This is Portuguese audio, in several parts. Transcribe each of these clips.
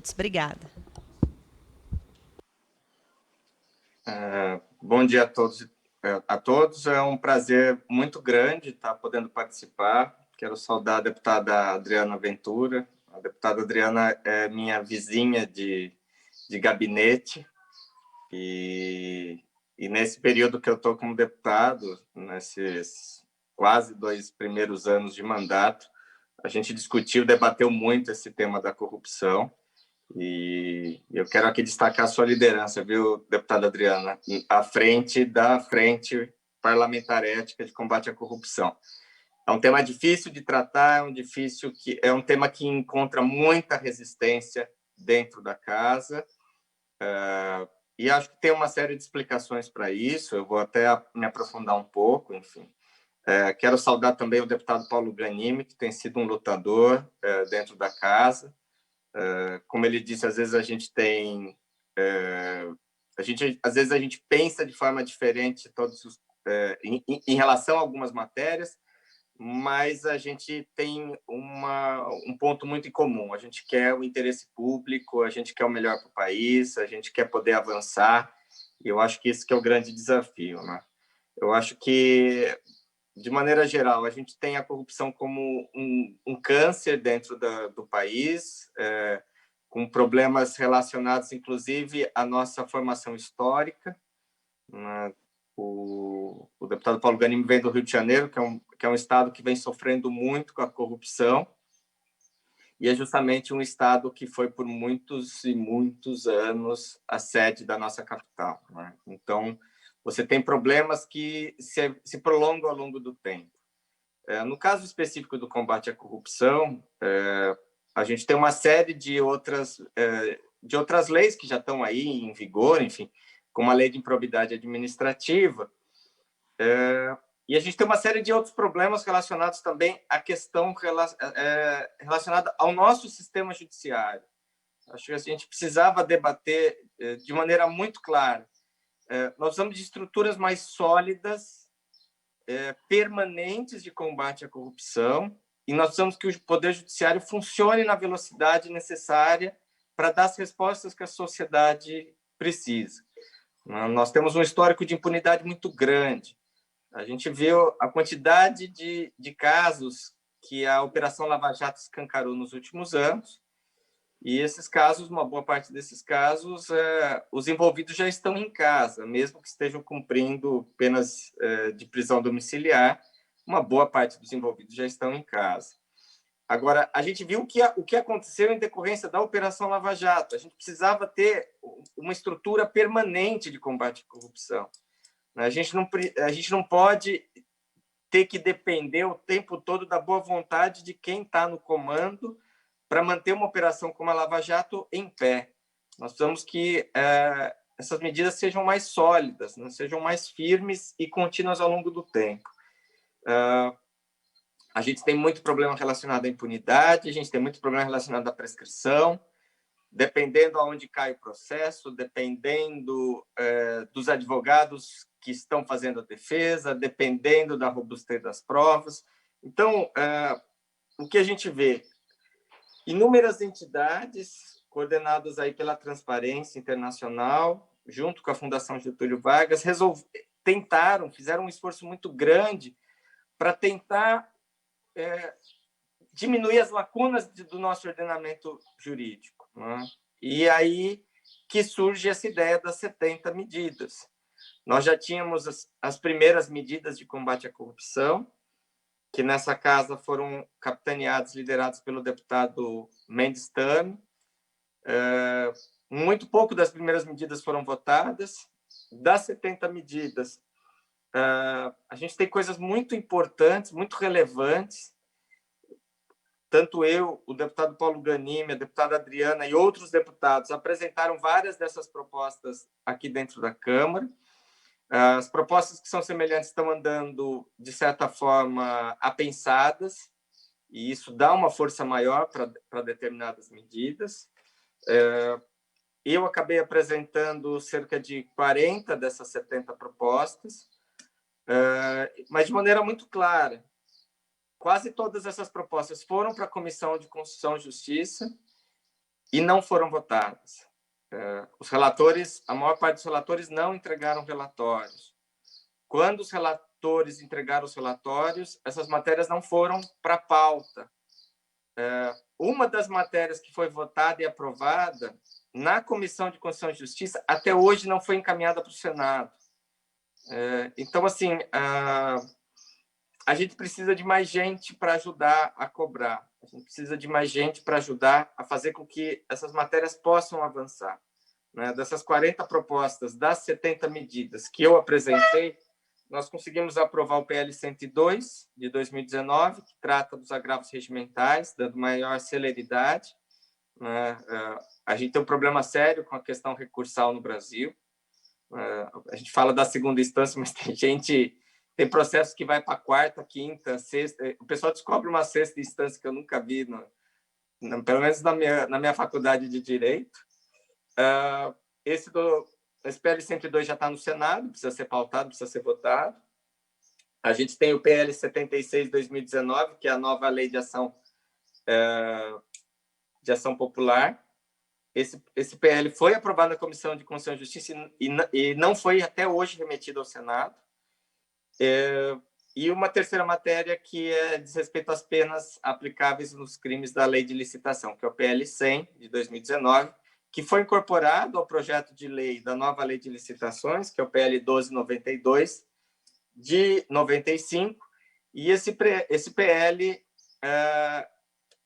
minutos. Obrigada. Bom dia a todos. É um prazer muito grande estar podendo participar. Quero saudar a deputada Adriana Ventura. A deputada Adriana é minha vizinha de gabinete e nesse período que eu estou como deputado, nesses quase 2 primeiros anos de mandato, a gente discutiu, debateu muito esse tema da corrupção. E eu quero aqui destacar a sua liderança, viu, deputada Adriana, à frente da Frente Parlamentar Ética de Combate à Corrupção. É um tema difícil de tratar, é um tema que encontra muita resistência dentro da casa, e acho que tem uma série de explicações para isso. Eu vou até me aprofundar um pouco, enfim. Quero saudar também o deputado Paulo Ganimi, que tem sido um lutador dentro da casa. Como ele disse, às vezes a gente pensa de forma diferente em relação a algumas matérias, mas a gente tem um ponto muito em comum. A gente quer o interesse público, a gente quer o melhor para o país, a gente quer poder avançar, e eu acho que esse que é o grande desafio, né? Eu acho que, de maneira geral, a gente tem a corrupção como um câncer dentro do país, com problemas relacionados, inclusive, à nossa formação histórica. O deputado Paulo Ganimi vem do Rio de Janeiro, que é um estado que vem sofrendo muito com a corrupção, e é justamente um estado que foi, por muitos e muitos anos, a sede da nossa capital, né? Então, você tem problemas que se prolongam ao longo do tempo. No caso específico do combate à corrupção, a gente tem uma série de outras leis que já estão aí em vigor, enfim, como a lei de improbidade administrativa, e a gente tem uma série de outros problemas relacionados também à questão relacionada ao nosso sistema judiciário. Acho que a gente precisava debater de maneira muito clara. Nós precisamos de estruturas mais sólidas, permanentes de combate à corrupção, e nós precisamos que o Poder Judiciário funcione na velocidade necessária para dar as respostas que a sociedade precisa. Nós temos um histórico de impunidade muito grande. A gente viu a quantidade de casos que a Operação Lava Jato escancarou nos últimos anos, e esses casos, uma boa parte desses casos, os envolvidos já estão em casa, mesmo que estejam cumprindo penas de prisão domiciliar, uma boa parte dos envolvidos já estão em casa. Agora, a gente viu o que aconteceu em decorrência da Operação Lava Jato. A gente precisava ter uma estrutura permanente de combate à corrupção. A gente não pode ter que depender o tempo todo da boa vontade de quem está no comando para manter uma operação como a Lava Jato em pé. Nós precisamos que essas medidas sejam mais sólidas, né? Sejam mais firmes e contínuas ao longo do tempo. A gente tem muito problema relacionado à impunidade, a gente tem muito problema relacionado à prescrição, dependendo aonde cai o processo, dependendo dos advogados que estão fazendo a defesa, dependendo da robustez das provas. Então, o que a gente vê? Inúmeras entidades coordenadas aí pela Transparência Internacional, junto com a Fundação Getúlio Vargas, fizeram um esforço muito grande para tentar diminuir as lacunas do nosso ordenamento jurídico, né? E aí que surge essa ideia das 70 medidas. Nós já tínhamos as primeiras medidas de combate à corrupção, que nessa casa foram capitaneados, liderados pelo deputado Mendes Tami. Muito pouco das primeiras medidas foram votadas. Das 70 medidas, a gente tem coisas muito importantes, muito relevantes. Tanto eu, o deputado Paulo Ganimi, a deputada Adriana e outros deputados apresentaram várias dessas propostas aqui dentro da Câmara. As propostas que são semelhantes estão andando, de certa forma, apensadas, e isso dá uma força maior para determinadas medidas. Eu acabei apresentando cerca de 40 dessas 70 propostas, mas de maneira muito clara. Quase todas essas propostas foram para a Comissão de Constituição e Justiça, e não foram votadas. Os relatores, a maior parte dos relatores não entregaram relatórios. Quando os relatores entregaram os relatórios, essas matérias não foram para a pauta. Uma das matérias que foi votada e aprovada na Comissão de Constituição e Justiça até hoje não foi encaminhada para o Senado. Então, assim, a gente precisa de mais gente para ajudar a cobrar. A gente precisa de mais gente para ajudar a fazer com que essas matérias possam avançar. Dessas 40 propostas, das 70 medidas que eu apresentei, nós conseguimos aprovar o PL 102, de 2019, que trata dos agravos regimentais, dando maior celeridade. A gente tem um problema sério com a questão recursal no Brasil. A gente fala da segunda instância, mas tem processo que vai para a quarta, quinta, sexta. O pessoal descobre uma sexta instância que eu nunca vi, pelo menos na minha faculdade de Direito. Esse PL 102 já está no Senado, precisa ser pautado, precisa ser votado. A gente tem o PL 76 de 2019, que é a nova lei de ação popular. Esse PL foi aprovado na Comissão de Constituição e Justiça e não foi até hoje remetido ao Senado. E uma terceira matéria que diz respeito às penas aplicáveis nos crimes da lei de licitação, que é o PL 100, de 2019, que foi incorporado ao projeto de lei da nova lei de licitações, que é o PL 1292, de 95, e esse PL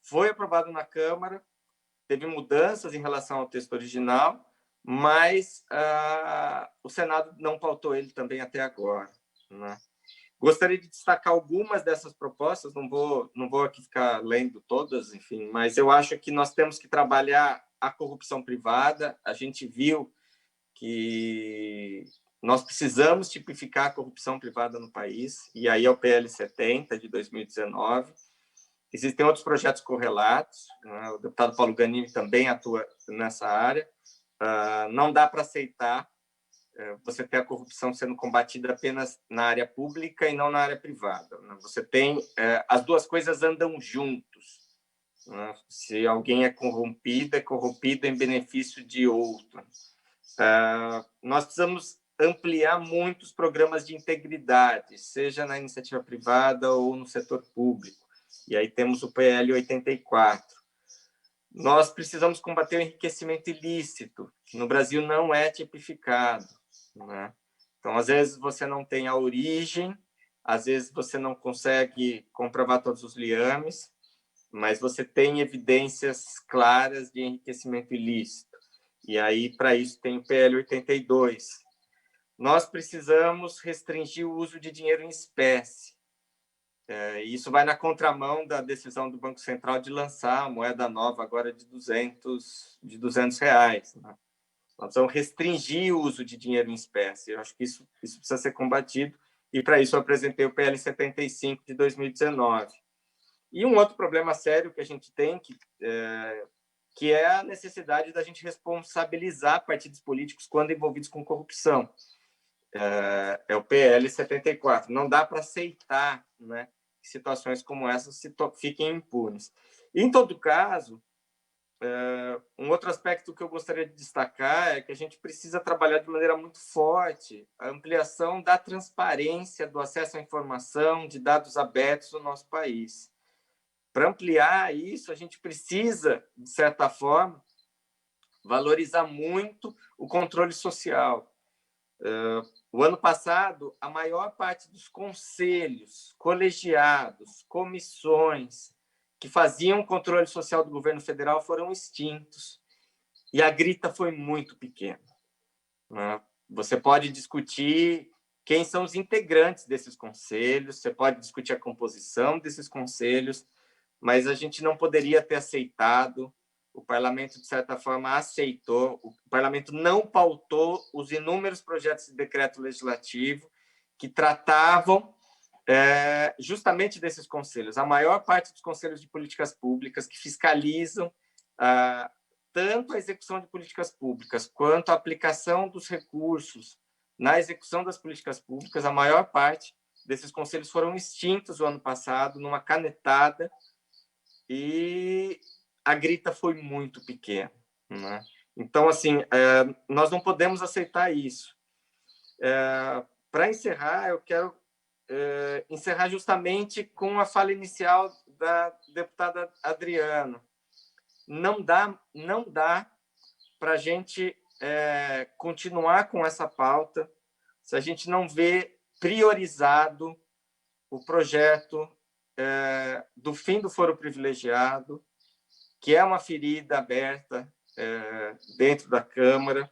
foi aprovado na Câmara, teve mudanças em relação ao texto original, mas o Senado não pautou ele também até agora. Gostaria de destacar algumas dessas propostas, não vou aqui ficar lendo todas, enfim, mas eu acho que nós temos que trabalhar a corrupção privada. A gente viu que nós precisamos tipificar a corrupção privada no país, e aí é o PL 70, de 2019. Existem outros projetos correlatos, o deputado Paulo Ganimi também atua nessa área. Não dá para aceitar você ter a corrupção sendo combatida apenas na área pública e não na área privada. Você tem... as duas coisas andam juntos. Se alguém é corrompido em benefício de outro. Nós precisamos ampliar muitos programas de integridade, seja na iniciativa privada ou no setor público. E aí temos o PL 84. Nós precisamos combater o enriquecimento ilícito, que no Brasil não é tipificado. Então, às vezes, você não tem a origem, às vezes você não consegue comprovar todos os liames, mas você tem evidências claras de enriquecimento ilícito. E aí, para isso, tem o PL 82. Nós precisamos restringir o uso de dinheiro em espécie. Isso vai na contramão da decisão do Banco Central de lançar a moeda nova agora de R$ 200. Nós precisamos restringir o uso de dinheiro em espécie. Eu acho que isso precisa ser combatido, e para isso eu apresentei o PL 75 de 2019. E um outro problema sério que a gente tem, que é a necessidade da gente responsabilizar partidos políticos quando envolvidos com corrupção. É o PL 74. Não dá para aceitar, que situações como essas fiquem impunes. Em todo caso, um outro aspecto que eu gostaria de destacar é que a gente precisa trabalhar de maneira muito forte a ampliação da transparência, do acesso à informação, de dados abertos no nosso país. Para ampliar isso, a gente precisa, de certa forma, valorizar muito o controle social. O ano passado, a maior parte dos conselhos, colegiados, comissões que faziam controle social do governo federal foram extintos. E a grita foi muito pequena. Você pode discutir quem são os integrantes desses conselhos, você pode discutir a composição desses conselhos, mas a gente não poderia ter aceitado. O parlamento, de certa forma, aceitou. O parlamento não pautou os inúmeros projetos de decreto legislativo que tratavam justamente desses conselhos. A maior parte dos conselhos de políticas públicas que fiscalizam tanto a execução de políticas públicas quanto a aplicação dos recursos na execução das políticas públicas, a maior parte desses conselhos foram extintos o ano passado, numa canetada, e a grita foi muito pequena, né? Então, assim, nós não podemos aceitar isso. Para encerrar, eu quero encerrar justamente com a fala inicial da deputada Adriana. Não dá para a gente continuar com essa pauta se a gente não vê priorizado o projeto do fim do foro privilegiado, que é uma ferida aberta dentro da Câmara.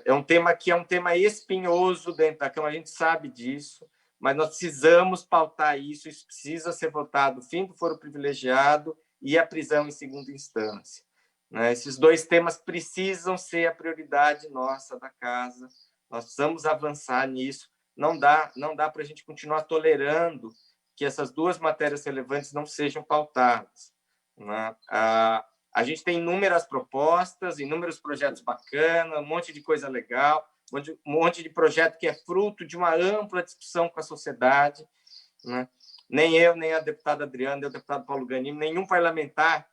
É um tema espinhoso dentro da Câmara, a gente sabe disso, mas nós precisamos pautar isso, isso precisa ser votado, o fim do foro privilegiado e a prisão em segunda instância. Né? Esses dois temas precisam ser a prioridade nossa da Casa, nós precisamos avançar nisso, não dá para a gente continuar tolerando que essas duas matérias relevantes não sejam pautadas. Né? A gente tem inúmeras propostas, inúmeros projetos bacanas, um monte de coisa legal, um monte de projeto que é fruto de uma ampla discussão com a sociedade. Né? Nem eu, nem a deputada Adriana, nem o deputado Paulo Ganimi, nenhum parlamentar,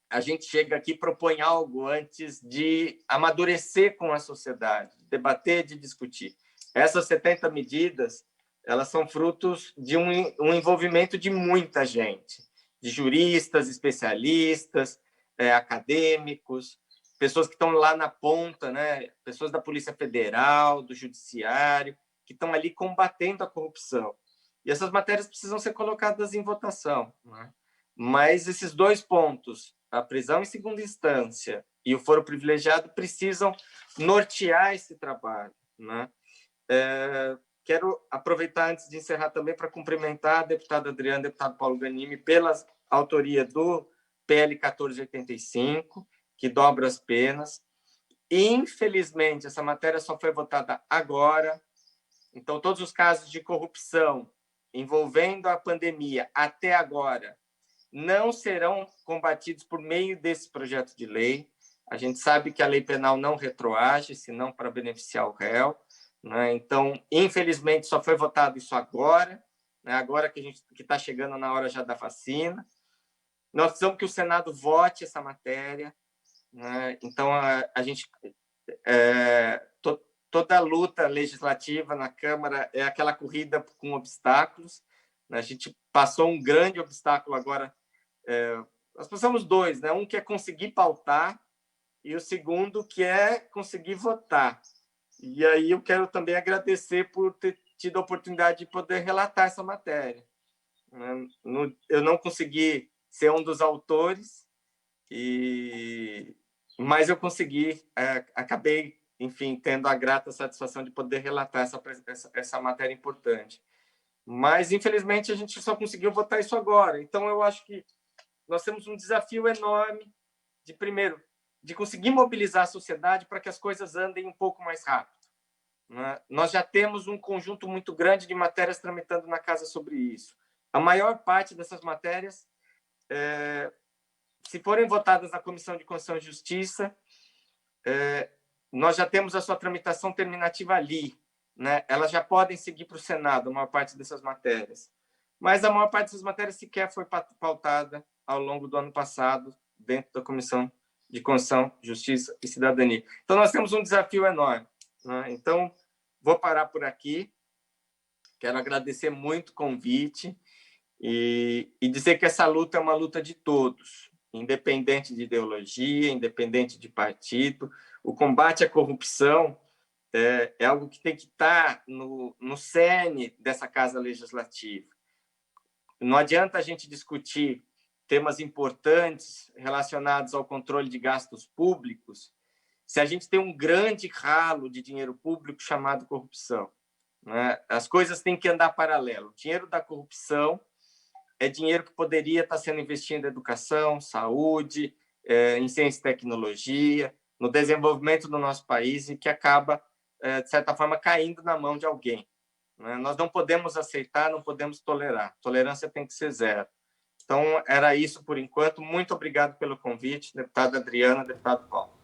a gente chega aqui e propõe algo antes de amadurecer com a sociedade, de debater, de discutir. Essas 70 medidas, elas são frutos de um envolvimento de muita gente, de juristas, especialistas, acadêmicos, pessoas que estão lá na ponta, né? Pessoas da Polícia Federal, do Judiciário, que estão ali combatendo a corrupção. E essas matérias precisam ser colocadas em votação. Né? Mas esses dois pontos, a prisão em segunda instância e o foro privilegiado, precisam nortear esse trabalho. Né? Quero aproveitar, antes de encerrar, também para cumprimentar a deputada Adriana e o deputado Paulo Ganimi pela autoria do PL 1485, que dobra as penas. Infelizmente, essa matéria só foi votada agora, então todos os casos de corrupção envolvendo a pandemia até agora não serão combatidos por meio desse projeto de lei. A gente sabe que a lei penal não retroage, senão para beneficiar o réu. Né? Então, infelizmente, só foi votado isso agora, né? Agora que está chegando na hora já da vacina. Nós precisamos que o Senado vote essa matéria. Né? Então, a gente... toda a luta legislativa na Câmara é aquela corrida com obstáculos. A gente passou um grande obstáculo agora. Nós passamos dois, né? Um que é conseguir pautar e o segundo que é conseguir votar. E aí eu quero também agradecer por ter tido a oportunidade de poder relatar essa matéria. Eu não consegui ser um dos autores, mas eu consegui, acabei, enfim, tendo a grata satisfação de poder relatar essa matéria importante. Mas, infelizmente, a gente só conseguiu votar isso agora. Então, eu acho que nós temos um desafio enorme de, primeiro, de conseguir mobilizar a sociedade para que as coisas andem um pouco mais rápido. Né? Nós já temos um conjunto muito grande de matérias tramitando na Casa sobre isso. A maior parte dessas matérias, se forem votadas na Comissão de Constituição e Justiça, nós já temos a sua tramitação terminativa ali. Né? Elas já podem seguir para o Senado, a maior parte dessas matérias. Mas a maior parte dessas matérias sequer foi pautada ao longo do ano passado, dentro da Comissão de Constituição, Justiça e Cidadania. Então, nós temos um desafio enorme. Né? Então, vou parar por aqui. Quero agradecer muito o convite e dizer que essa luta é uma luta de todos, independente de ideologia, independente de partido. O combate à corrupção é algo que tem que estar no cerne dessa Casa Legislativa. Não adianta a gente discutir temas importantes relacionados ao controle de gastos públicos se a gente tem um grande ralo de dinheiro público chamado corrupção. Né? As coisas têm que andar paralelo. O dinheiro da corrupção é dinheiro que poderia estar sendo investido em educação, saúde, em ciência e tecnologia, no desenvolvimento do nosso país e que acaba, de certa forma, caindo na mão de alguém. Nós não podemos aceitar, não podemos tolerar. Tolerância tem que ser zero. Então, era isso por enquanto. Muito obrigado pelo convite, deputada Adriana, deputado Paulo.